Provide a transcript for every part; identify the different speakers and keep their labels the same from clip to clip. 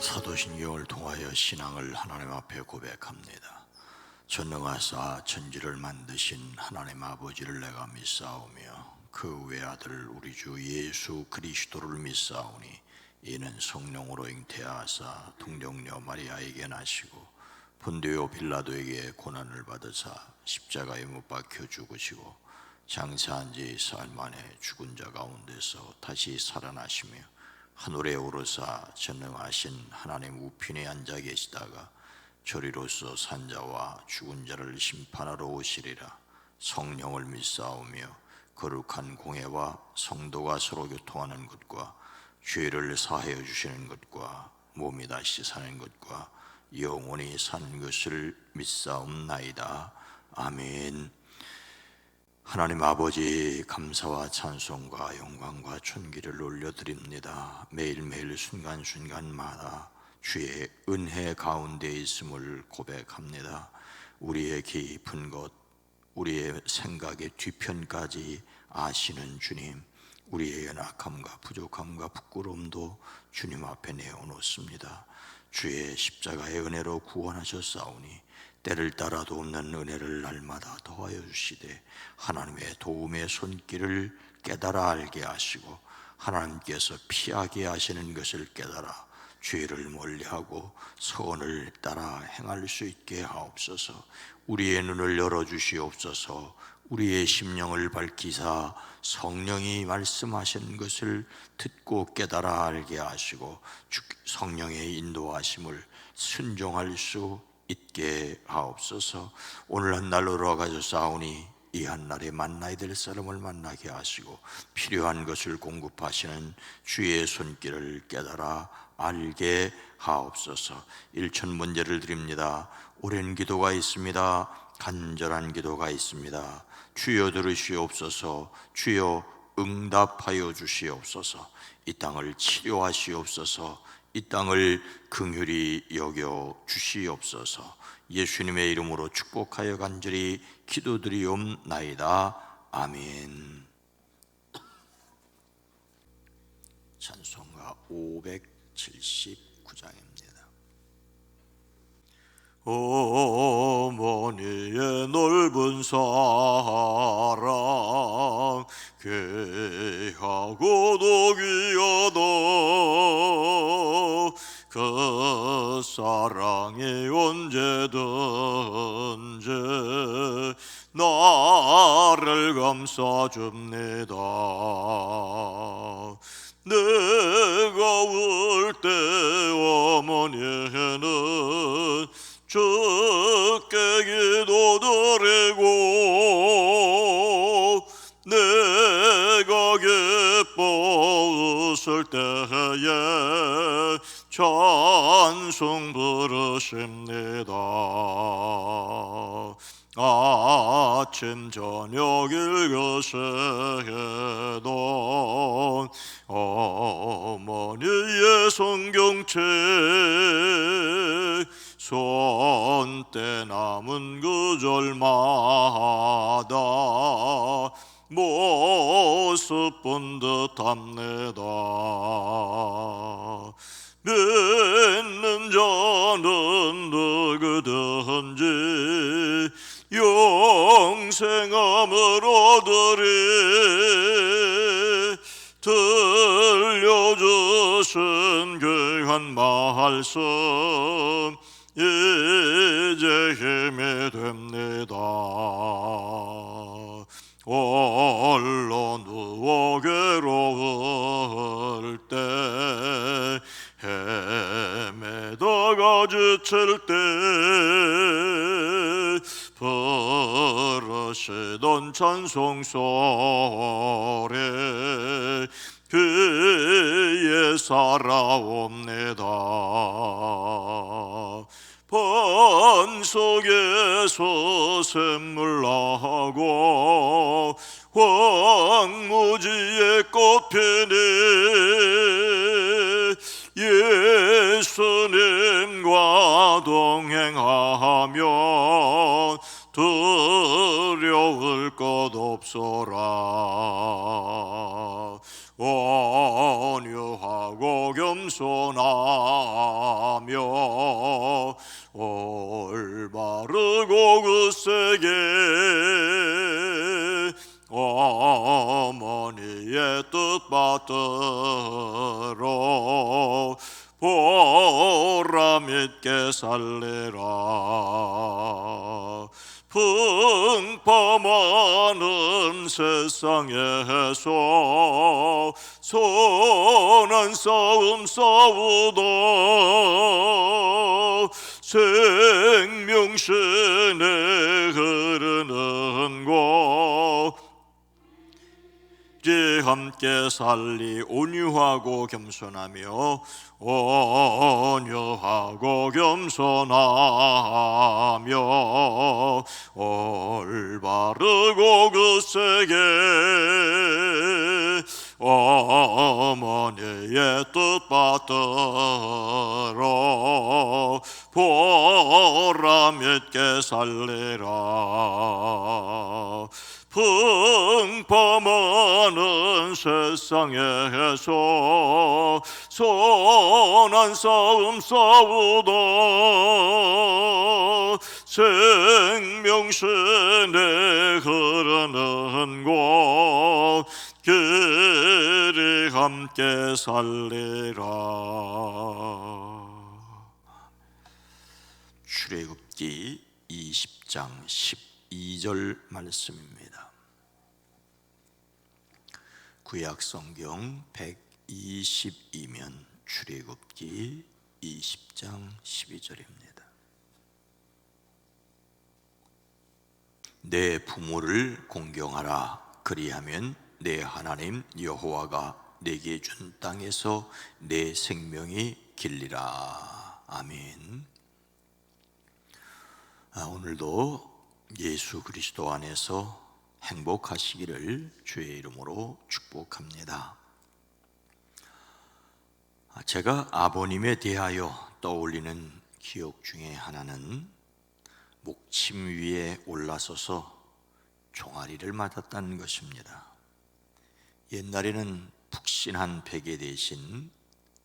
Speaker 1: 사도신경을 통하여 신앙을 하나님 앞에 고백합니다. 전능하사 천지를 만드신 하나님 아버지를 내가 믿사오며 그 외아들 우리 주 예수 그리스도를 믿사오니 이는 성령으로 잉태하사 동정녀 마리아에게 나시고 본디오 빌라도에게 고난을 받으사 십자가에 못 박혀 죽으시고 장사한 지 사흘 만에 죽은 자 가운데서 다시 살아나시며 하늘에 오르사 전능하신 하나님 우편에 앉아 계시다가 저리로서 산자와 죽은 자를 심판하러 오시리라. 성령을 믿사오며 거룩한 공회와 성도가 서로 교통하는 것과 죄를 사하여 주시는 것과 몸이 다시 사는 것과 영원히 사는 것을 믿사옵나이다. 아멘. 하나님 아버지, 감사와 찬송과 영광과 존귀를 올려드립니다. 매일매일 순간순간마다 주의 은혜 가운데 있음을 고백합니다. 우리의 깊은 것, 우리의 생각의 뒤편까지 아시는 주님, 우리의 연약함과 부족함과 부끄러움도 주님 앞에 내어놓습니다. 주의 십자가의 은혜로 구원하셨사오니 때를 따라도 없는 은혜를 날마다 더하여 주시되 하나님의 도움의 손길을 깨달아 알게 하시고 하나님께서 피하게 하시는 것을 깨달아 죄를 멀리하고 선을 따라 행할 수 있게 하옵소서. 우리의 눈을 열어주시옵소서. 우리의 심령을 밝히사 성령이 말씀하시는 것을 듣고 깨달아 알게 하시고 성령의 인도하심을 순종할 수 있게 하옵소서. 오늘 한날 돌아가셨사오니 이 한날에 만나야 될 사람을 만나게 하시고 필요한 것을 공급하시는 주의 손길을 깨달아 알게 하옵소서. 일천 문제를 드립니다. 오랜 기도가 있습니다. 간절한 기도가 있습니다. 주여 들으시옵소서. 주여 응답하여 주시옵소서. 이 땅을 치료하시옵소서. 이 땅을 긍휼히 여겨 주시옵소서. 예수님의 이름으로 축복하여 간절히 기도드리옵나이다. 아멘. 찬송가 579장입니다. 어머니의 넓은 사랑 귀하고도 귀하다. 그 사랑이 언제든지 나를 감싸줍니다. 내가 울 때 어머니는 주께 기도드리고 내가 기뻐 웃을 때에 찬송 부르십니다. 아침 저녁 읽으시던 어머니의 성경책 손때 남은 구절마다 모습 본 듯합니다. 믿는 자는 누구든지 영생함을 얻으리. 들려주신 귀한 말씀 이제 힘이 됩니다. 홀로 누워 괴로울 때 헤매다가 지칠 때 부르시던 찬송 소리 귀에 살아옵니다. 반 속에서 샘물 나고 황무지에 꽃피니 예수님과 동행하면 두려울 것 없소라. 온유하고 겸손한 살리라. 풍파많은 세상에서 선한 싸움 싸우다 생명신에 흐르는 곳 함께 살리. 온유하고 겸손하며 온유하고 겸손하며 올바르고 굳세게 어머니의 뜻 받들어 보람 있게 살리라. 풍파많은 세상에서 선한 싸움 싸우다 생명신에 흐르는 곳 그리 함께 살리라. 출애굽기 20장 12절 말씀입니다. 구약성경 122면 출애굽기 20장 12절입니다. 내 부모를 공경하라. 그리하면 내 하나님 여호와가 내게 준 땅에서 내 생명이 길리라. 아멘. 오늘도 예수 그리스도 안에서 행복하시기를 주의 이름으로 축복합니다. 제가 아버님에 대하여 떠올리는 기억 중에 하나는 목침 위에 올라서서 종아리를 맞았다는 것입니다. 옛날에는 푹신한 베개 대신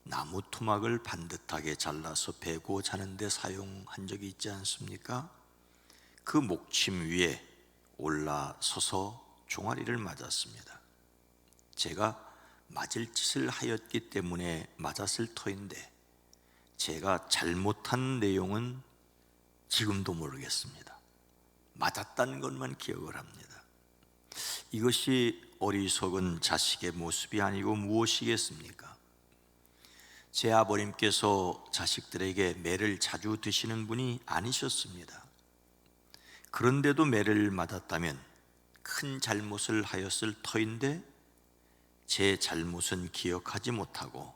Speaker 1: 나무 토막을 반듯하게 잘라서 베고 자는데 사용한 적이 있지 않습니까? 그 목침 위에 올라서서 종아리를 맞았습니다. 제가 맞을 짓을 하였기 때문에 맞았을 터인데 제가 잘못한 내용은 지금도 모르겠습니다. 맞았다는 것만 기억을 합니다. 이것이 어리석은 자식의 모습이 아니고 무엇이겠습니까? 제 아버님께서 자식들에게 매를 자주 드시는 분이 아니셨습니다. 그런데도 매를 맞았다면 큰 잘못을 하였을 터인데 제 잘못은 기억하지 못하고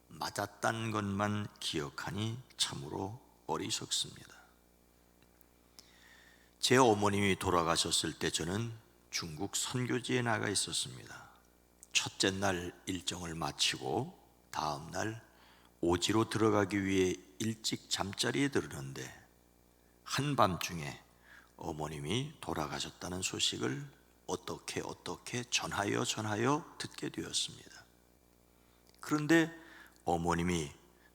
Speaker 1: 맞았다는 것만 기억하니 참으로 어리석습니다. 제 어머님이 돌아가셨을 때 저는 중국 선교지에 나가 있었습니다. 첫째 날 일정을 마치고 다음 날 오지로 들어가기 위해 일찍 잠자리에 들었는데 한밤중에 어머님이 돌아가셨다는 소식을 어떻게 전하여 듣게 되었습니다. 그런데 어머님이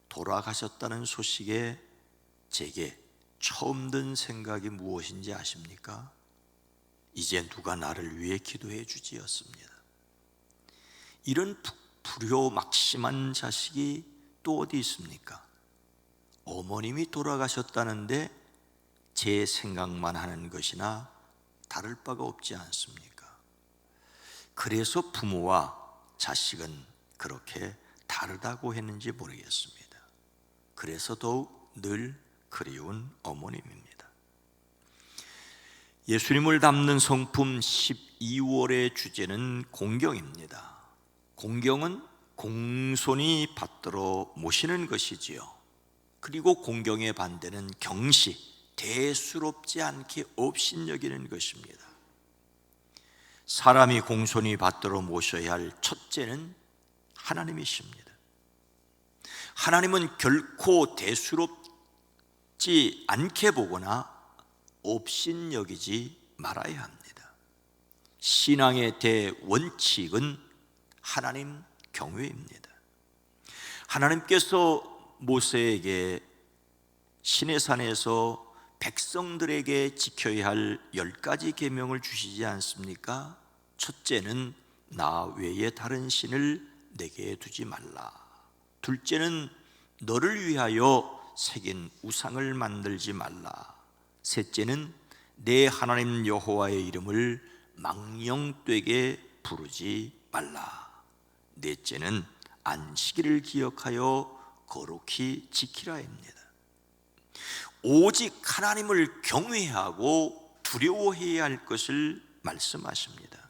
Speaker 1: 돌아가셨다는 소식에 제게 처음 든 생각이 무엇인지 아십니까? 이제 누가 나를 위해 기도해 주지였습니다. 이런 불효막심한 자식이 또 어디 있습니까? 어머님이 돌아가셨다는데 제 생각만 하는 것이나 다를 바가 없지 않습니까? 그래서 부모와 자식은 그렇게 다르다고 했는지 모르겠습니다. 그래서 더욱 늘 그리운 어머님입니다. 예수님을 담는 성품 12월의 주제는 공경입니다. 공경은 공손히 받들어 모시는 것이지요. 그리고 공경의 반대는 경시, 대수롭지 않게 업신여기는 것입니다. 사람이 공손히 받들어 모셔야 할 첫째는 하나님이십니다. 하나님은 결코 대수롭지 않게 보거나 업신여기지 말아야 합니다. 신앙의 대원칙은 하나님 경외입니다. 하나님께서 모세에게 시내산에서 백성들에게 지켜야 할 10가지 계명을 주시지 않습니까? 첫째는 나 외에 다른 신을 내게 두지 말라. 둘째는 너를 위하여 새긴 우상을 만들지 말라. 셋째는 내 하나님 여호와의 이름을 망령되게 부르지 말라. 넷째는 안식일을 기억하여 거룩히 지키라입니다. 오직 하나님을 경외하고 두려워해야 할 것을 말씀하십니다.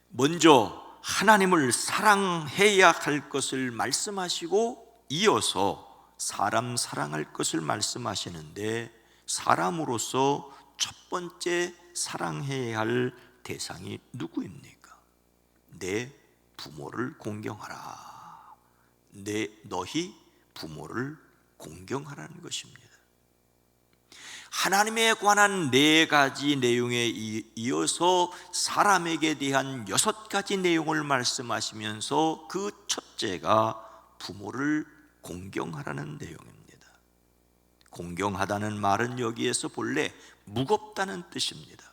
Speaker 1: 먼저 하나님을 사랑해야 할 것을 말씀하시고 이어서 사람 사랑할 것을 말씀하시는데, 사람으로서 첫 번째 사랑해야 할 대상이 누구입니까? 내 부모를 공경하라. 너희 부모를 공경하라는 것입니다. 하나님에 관한 4가지 내용에 이어서 사람에게 대한 6가지 내용을 말씀하시면서 그 첫째가 부모를 공경하라는 내용입니다. 공경하다는 말은 여기에서 본래 무겁다는 뜻입니다.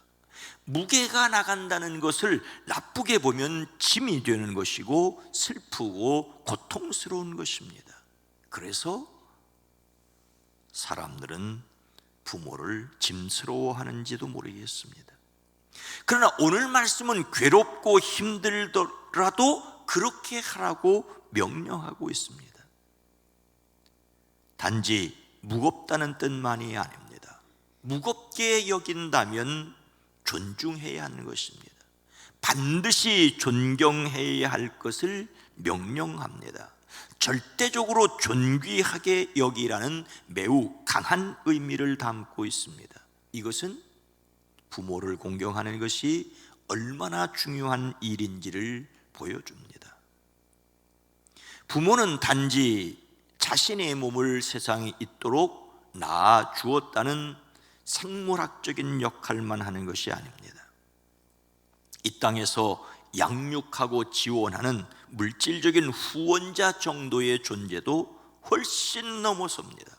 Speaker 1: 무게가 나간다는 것을 나쁘게 보면 짐이 되는 것이고 슬프고 고통스러운 것입니다. 그래서 사람들은 부모를 짐스러워하는지도 모르겠습니다. 그러나 오늘 말씀은 괴롭고 힘들더라도 그렇게 하라고 명령하고 있습니다. 단지 무겁다는 뜻만이 아닙니다. 무겁게 여긴다면 존중해야 하는 것입니다. 반드시 존경해야 할 것을 명령합니다. 절대적으로 존귀하게 여기라는 매우 강한 의미를 담고 있습니다. 이것은 부모를 공경하는 것이 얼마나 중요한 일인지를 보여줍니다. 부모는 단지 자신의 몸을 세상에 있도록 낳아 주었다는 생물학적인 역할만 하는 것이 아닙니다. 이 땅에서 양육하고 지원하는 물질적인 후원자 정도의 존재도 훨씬 넘어섭니다.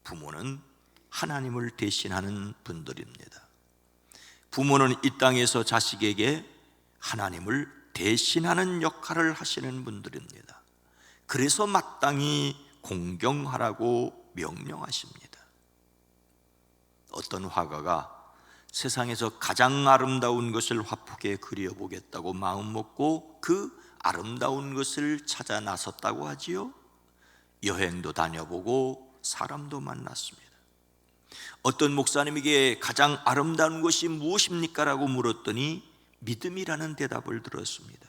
Speaker 1: 부모는 하나님을 대신하는 분들입니다. 부모는 이 땅에서 자식에게 하나님을 대신하는 역할을 하시는 분들입니다. 그래서 마땅히 공경하라고 명령하십니다. 어떤 화가가 세상에서 가장 아름다운 것을 화폭에 그려보겠다고 마음먹고 그 아름다운 것을 찾아 나섰다고 하지요. 여행도 다녀보고 사람도 만났습니다. 어떤 목사님에게 가장 아름다운 것이 무엇입니까? 라고 물었더니 믿음이라는 대답을 들었습니다.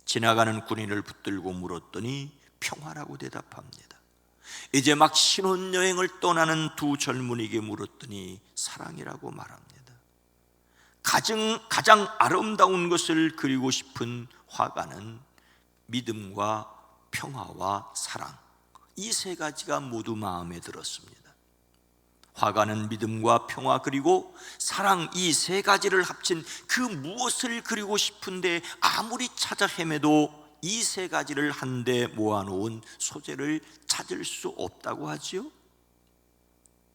Speaker 1: 지나가는 군인을 붙들고 물었더니 평화라고 대답합니다. 이제 막 신혼여행을 떠나는 두 젊은이에게 물었더니 사랑이라고 말합니다. 가장 아름다운 것을 그리고 싶은 화가는 믿음과 평화와 사랑, 이 3가지가 모두 마음에 들었습니다. 화가는 믿음과 평화 그리고 사랑, 이 3가지를 합친 그 무엇을 그리고 싶은데 아무리 찾아 헤매도 이 3가지를 한데 모아놓은 소재를 찾을 수 없다고 하지요.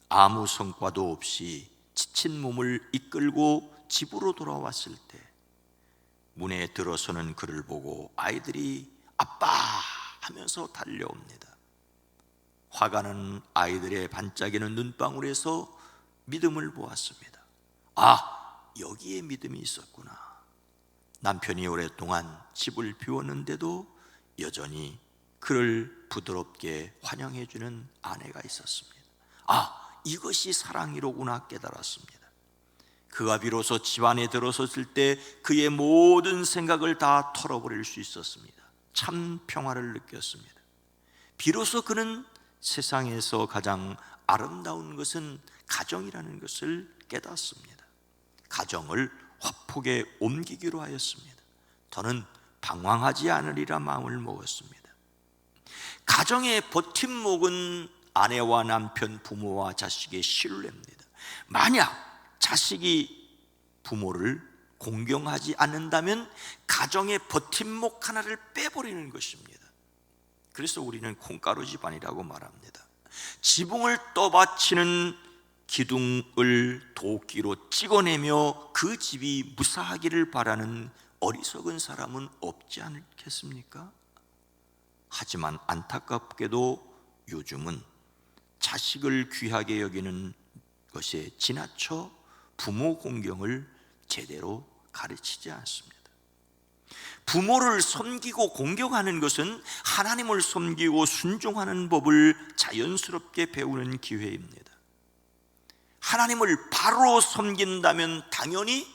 Speaker 1: 아무 성과도 없이 지친 몸을 이끌고 집으로 돌아왔을 때 문에 들어서는 그를 보고 아이들이 아빠 하면서 달려옵니다. 화가는 아이들의 반짝이는 눈방울에서 믿음을 보았습니다. 아, 여기에 믿음이 있었구나. 남편이 오랫동안 집을 비웠는데도 여전히 그를 부드럽게 환영해주는 아내가 있었습니다. 아, 이것이 사랑이로구나 깨달았습니다. 그가 비로소 집안에 들어섰을 때 그의 모든 생각을 다 털어버릴 수 있었습니다. 참 평화를 느꼈습니다. 비로소 그는 세상에서 가장 아름다운 것은 가정이라는 것을 깨닫습니다. 가정을 화폭에 옮기기로 하였습니다. 더는 방황하지 않으리라 마음을 먹었습니다. 가정의 버팀목은 아내와 남편, 부모와 자식의 신뢰입니다. 만약 자식이 부모를 공경하지 않는다면 가정의 버팀목 하나를 빼버리는 것입니다. 그래서 우리는 콩가루 집안이라고 말합니다. 지붕을 떠받치는 기둥을 도끼로 찍어내며 그 집이 무사하기를 바라는 어리석은 사람은 없지 않겠습니까? 하지만 안타깝게도 요즘은 자식을 귀하게 여기는 것에 지나쳐 부모 공경을 제대로 가르치지 않습니다. 부모를 섬기고 공경하는 것은 하나님을 섬기고 순종하는 법을 자연스럽게 배우는 기회입니다. 하나님을 바로 섬긴다면 당연히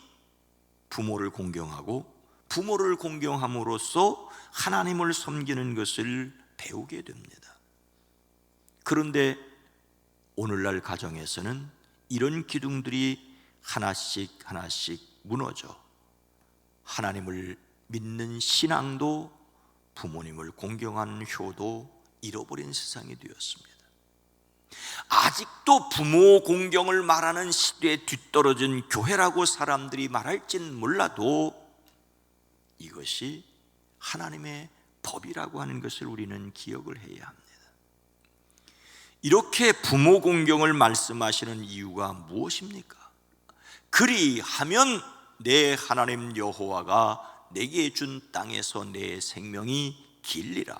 Speaker 1: 부모를 공경하고, 부모를 공경함으로써 하나님을 섬기는 것을 배우게 됩니다. 그런데 오늘날 가정에서는 이런 기둥들이 하나씩 하나씩 무너져 하나님을 믿는 신앙도, 부모님을 공경하는 효도 잃어버린 세상이 되었습니다. 아직도 부모 공경을 말하는 시대에 뒤떨어진 교회라고 사람들이 말할진 몰라도 이것이 하나님의 법이라고 하는 것을 우리는 기억을 해야 합니다. 이렇게 부모 공경을 말씀하시는 이유가 무엇입니까? 그리하면 내 하나님 여호와가 내게 준 땅에서 내 생명이 길리라.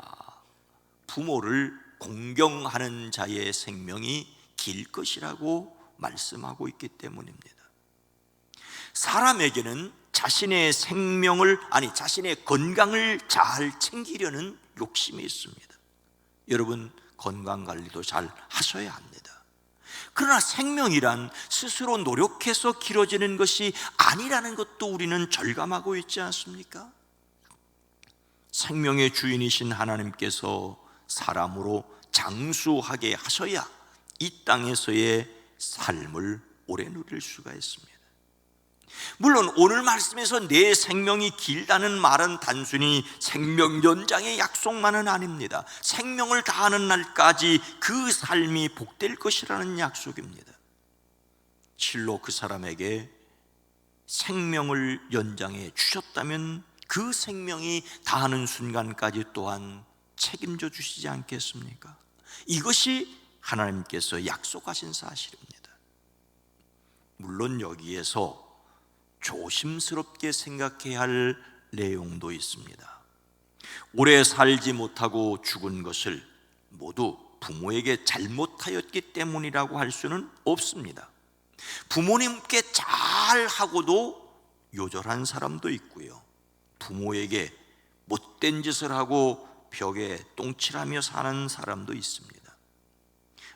Speaker 1: 부모를 공경하는 자의 생명이 길 것이라고 말씀하고 있기 때문입니다. 사람에게는 자신의 생명을, 자신의 건강을 잘 챙기려는 욕심이 있습니다. 여러분, 건강관리도 잘 하셔야 합니다. 그러나 생명이란 스스로 노력해서 길어지는 것이 아니라는 것도 우리는 절감하고 있지 않습니까? 생명의 주인이신 하나님께서 사람으로 장수하게 하셔야 이 땅에서의 삶을 오래 누릴 수가 있습니다. 물론 오늘 말씀에서 내 생명이 길다는 말은 단순히 생명 연장의 약속만은 아닙니다. 생명을 다하는 날까지 그 삶이 복될 것이라는 약속입니다. 실로 그 사람에게 생명을 연장해 주셨다면 그 생명이 다하는 순간까지 또한 책임져 주시지 않겠습니까? 이것이 하나님께서 약속하신 사실입니다. 물론 여기에서 조심스럽게 생각해야 할 내용도 있습니다. 오래 살지 못하고 죽은 것을 모두 부모에게 잘못하였기 때문이라고 할 수는 없습니다. 부모님께 잘하고도 요절한 사람도 있고요, 부모에게 못된 짓을 하고 벽에 똥칠하며 사는 사람도 있습니다.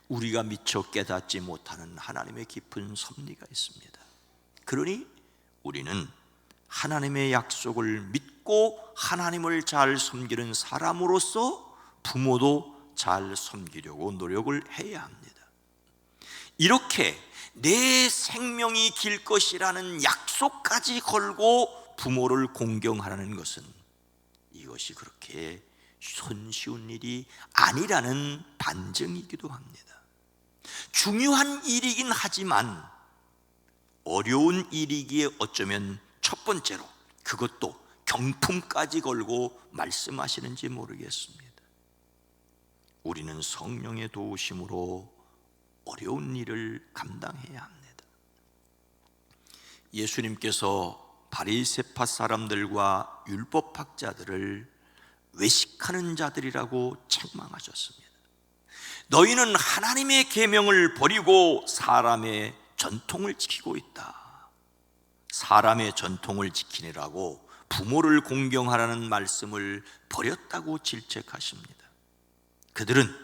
Speaker 1: 우리가 미처 깨닫지 못하는 하나님의 깊은 섭리가 있습니다. 그러니 우리는 하나님의 약속을 믿고 하나님을 잘 섬기는 사람으로서 부모도 잘 섬기려고 노력을 해야 합니다. 이렇게 내 생명이 길 것이라는 약속까지 걸고 부모를 공경하는 것은 이것이 그렇게 손쉬운 일이 아니라는 반증이기도 합니다. 중요한 일이긴 하지만 어려운 일이기에 어쩌면 첫 번째로 그것도 경품까지 걸고 말씀하시는지 모르겠습니다. 우리는 성령의 도우심으로 어려운 일을 감당해야 합니다. 예수님께서 바리새파 사람들과 율법학자들을 외식하는 자들이라고 책망하셨습니다. 너희는 하나님의 계명을 버리고 사람의 전통을 지키고 있다. 사람의 전통을 지키느라고 부모를 공경하라는 말씀을 버렸다고 질책하십니다. 그들은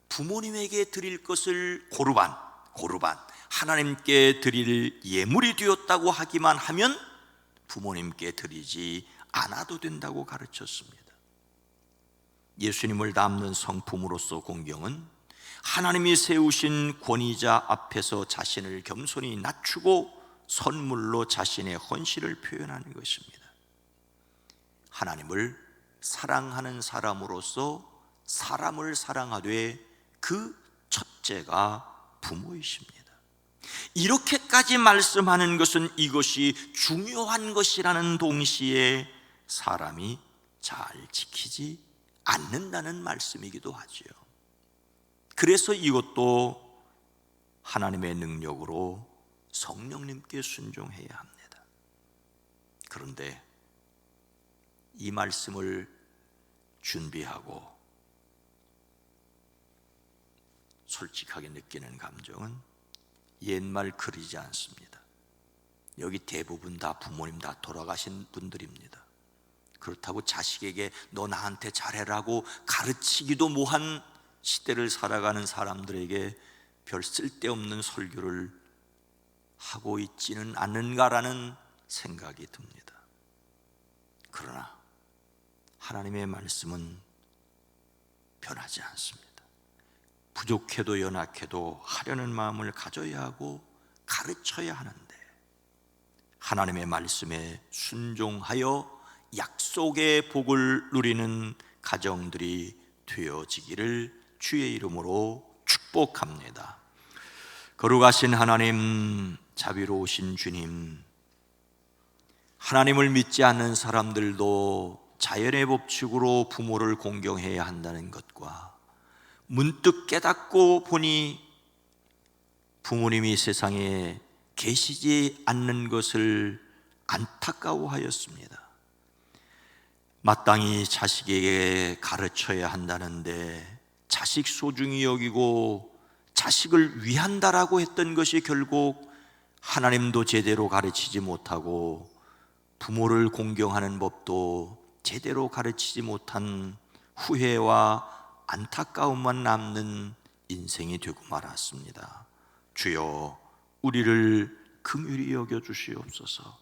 Speaker 1: 부모님에게 드릴 것을 고르반 하나님께 드릴 예물이 되었다고 하기만 하면 부모님께 드리지 않아도 된다고 가르쳤습니다. 예수님을 닮는 성품으로서 공경은 하나님이 세우신 권위자 앞에서 자신을 겸손히 낮추고 선물로 자신의 헌신을 표현하는 것입니다. 하나님을 사랑하는 사람으로서 사람을 사랑하되 그 첫째가 부모이십니다. 이렇게까지 말씀하는 것은 이것이 중요한 것이라는 동시에 사람이 잘 지키지 않는다는 말씀이기도 하지요. 그래서 이것도 하나님의 능력으로 성령님께 순종해야 합니다. 그런데 이 말씀을 준비하고 솔직하게 느끼는 감정은 옛말 그리지 않습니다. 여기 대부분 다 부모님 다 돌아가신 분들입니다. 그렇다고 자식에게 너 나한테 잘해라고 가르치기도 뭐한 시대를 살아가는 사람들에게 별 쓸데없는 설교를 하고 있지는 않는가라는 생각이 듭니다. 그러나 하나님의 말씀은 변하지 않습니다. 부족해도 연약해도 하려는 마음을 가져야 하고 가르쳐야 하는데 하나님의 말씀에 순종하여 약속의 복을 누리는 가정들이 되어지기를 주의 이름으로 축복합니다. 거룩하신 하나님, 자비로우신 주님, 하나님을 믿지 않는 사람들도 자연의 법칙으로 부모를 공경해야 한다는 것과 문득 깨닫고 보니 부모님이 세상에 계시지 않는 것을 안타까워하였습니다. 마땅히 자식에게 가르쳐야 한다는데 자식 소중히 여기고 자식을 위한다라고 했던 것이 결국 하나님도 제대로 가르치지 못하고 부모를 공경하는 법도 제대로 가르치지 못한 후회와 안타까움만 남는 인생이 되고 말았습니다. 주여, 우리를 긍휼히 여겨 주시옵소서.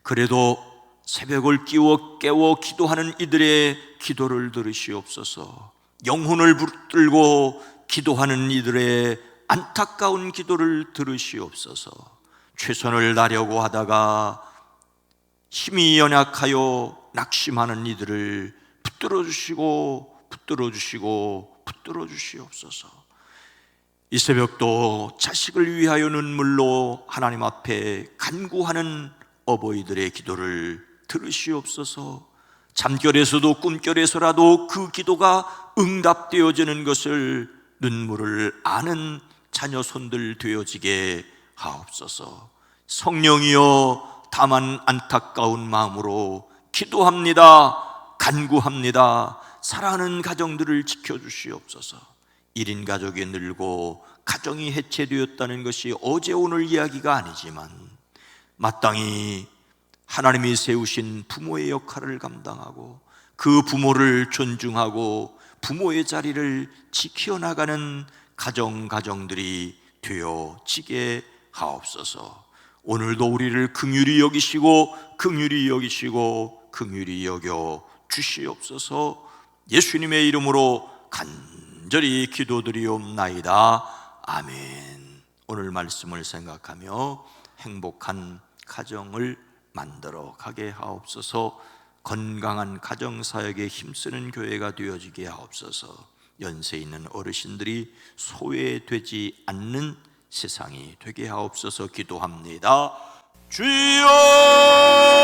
Speaker 1: 그래도 새벽을 깨워 기도하는 이들의 기도를 들으시옵소서. 영혼을 붙들고 기도하는 이들의 안타까운 기도를 들으시옵소서. 최선을 다하려고 하다가 힘이 연약하여 낙심하는 이들을 붙들어 주시옵소서. 이 새벽도 자식을 위하여 눈물로 하나님 앞에 간구하는 어버이들의 기도를 들으시옵소서. 잠결에서도 꿈결에서라도 그 기도가 응답되어지는 것을 눈물을 아는 자녀 손들 되어지게 하옵소서. 성령이여, 다만 안타까운 마음으로 기도합니다. 간구합니다. 사랑하는 가정들을 지켜주시옵소서. 1인 가족이 늘고 가정이 해체되었다는 것이 어제 오늘 이야기가 아니지만 마땅히 하나님이 세우신 부모의 역할을 감당하고 그 부모를 존중하고 부모의 자리를 지켜나가는 가정들이 되어지게 하옵소서. 오늘도 우리를 긍휼히 여겨 주시옵소서. 예수님의 이름으로 간절히 기도드리옵나이다. 아멘. 오늘 말씀을 생각하며 행복한 가정을 만들어 가게 하옵소서. 건강한 가정사역에 힘쓰는 교회가 되어지게 하옵소서. 연세 있는 어르신들이 소외되지 않는 세상이 되게 하옵소서. 기도합니다. 주여!